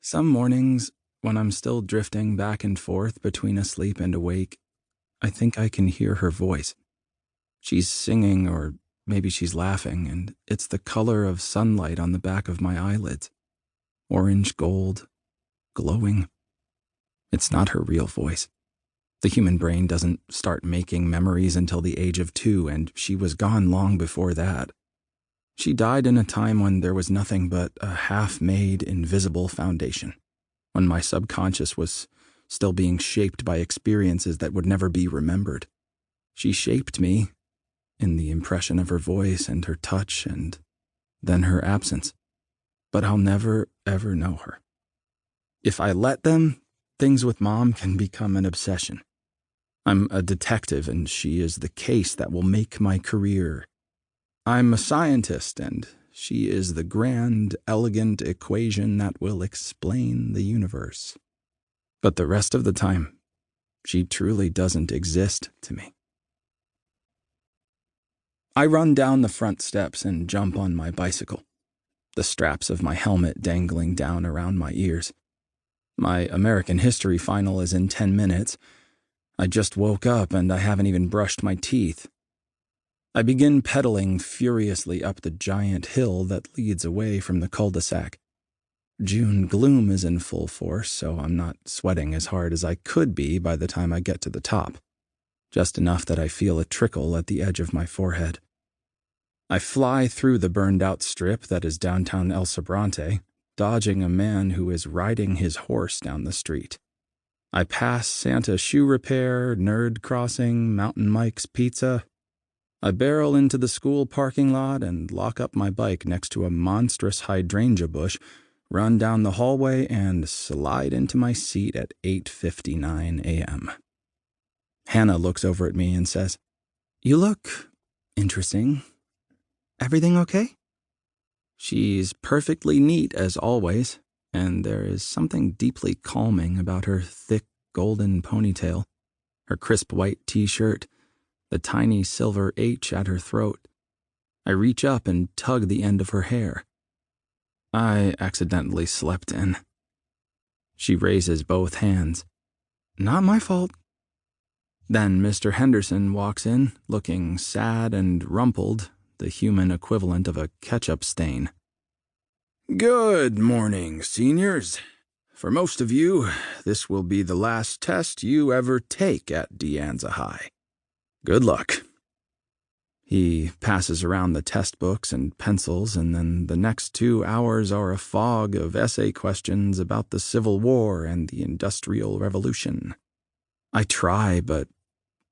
Some mornings, when I'm still drifting back and forth between asleep and awake, I think I can hear her voice. She's singing, or maybe she's laughing, and it's the color of sunlight on the back of my eyelids. Orange gold, glowing. It's not her real voice. The human brain doesn't start making memories until the age of 2, and she was gone long before that. She died in a time when there was nothing but a half-made, invisible foundation, when my subconscious was still being shaped by experiences that would never be remembered. She shaped me in the impression of her voice and her touch and then her absence. But I'll never, ever know her. If I let them, things with Mom can become an obsession. I'm a detective, and she is the case that will make my career. I'm a scientist, and she is the grand, elegant equation that will explain the universe. But the rest of the time, she truly doesn't exist to me. I run down the front steps and jump on my bicycle, the straps of my helmet dangling down around my ears. My American history final is in 10 minutes. I just woke up and I haven't even brushed my teeth. I begin pedaling furiously up the giant hill that leads away from the cul-de-sac. June gloom is in full force, so I'm not sweating as hard as I could be by the time I get to the top, just enough that I feel a trickle at the edge of my forehead. I fly through the burned-out strip that is downtown El Sobrante, dodging a man who is riding his horse down the street. I pass Santa Shoe Repair, Nerd Crossing, Mountain Mike's Pizza. I barrel into the school parking lot and lock up my bike next to a monstrous hydrangea bush, run down the hallway, and slide into my seat at 8:59 a.m. Hannah looks over at me and says, "You look interesting. Everything okay?" She's perfectly neat as always, and there is something deeply calming about her thick golden ponytail, her crisp white t-shirt, the tiny silver H at her throat. I reach up and tug the end of her hair. I accidentally slept in. She raises both hands. "Not my fault." Then Mr. Henderson walks in, looking sad and rumpled, the human equivalent of a ketchup stain. "Good morning, seniors. For most of you, this will be the last test you ever take at De Anza High. Good luck." He passes around the test books and pencils, and then the next 2 hours are a fog of essay questions about the Civil War and the Industrial Revolution. I try, but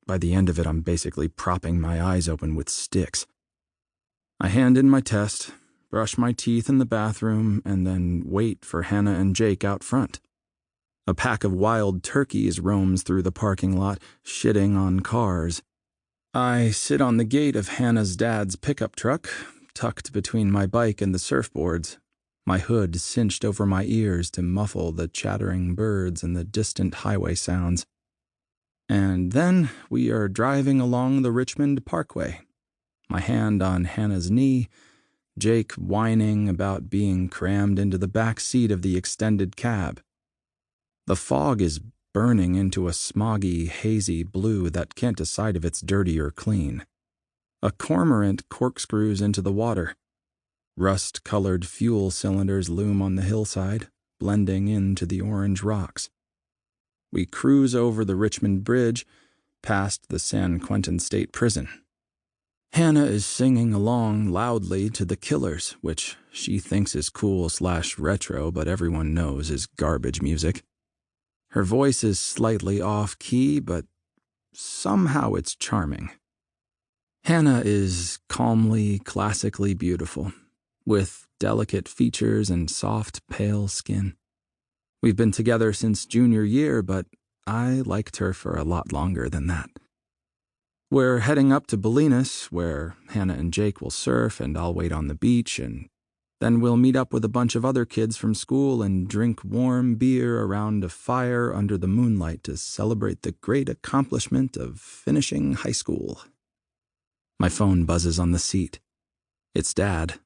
by the end of it, I'm basically propping my eyes open with sticks. I hand in my test, brush my teeth in the bathroom, and then wait for Hannah and Jake out front. A pack of wild turkeys roams through the parking lot, shitting on cars. I sit on the gate of Hannah's dad's pickup truck, tucked between my bike and the surfboards, my hood cinched over my ears to muffle the chattering birds and the distant highway sounds. And then we are driving along the Richmond Parkway, my hand on Hannah's knee, Jake whining about being crammed into the back seat of the extended cab. The fog is burning into a smoggy, hazy blue that can't decide if it's dirty or clean. A cormorant corkscrews into the water. Rust-colored fuel cylinders loom on the hillside, blending into the orange rocks. We cruise over the Richmond Bridge, past the San Quentin State Prison. Hannah is singing along loudly to The Killers, which she thinks is cool/retro, but everyone knows is garbage music. Her voice is slightly off-key, but somehow it's charming. Hannah is calmly, classically beautiful, with delicate features and soft, pale skin. We've been together since junior year, but I liked her for a lot longer than that. We're heading up to Bolinas, where Hannah and Jake will surf and I'll wait on the beach, and then we'll meet up with a bunch of other kids from school and drink warm beer around a fire under the moonlight to celebrate the great accomplishment of finishing high school. My phone buzzes on the seat. It's Dad,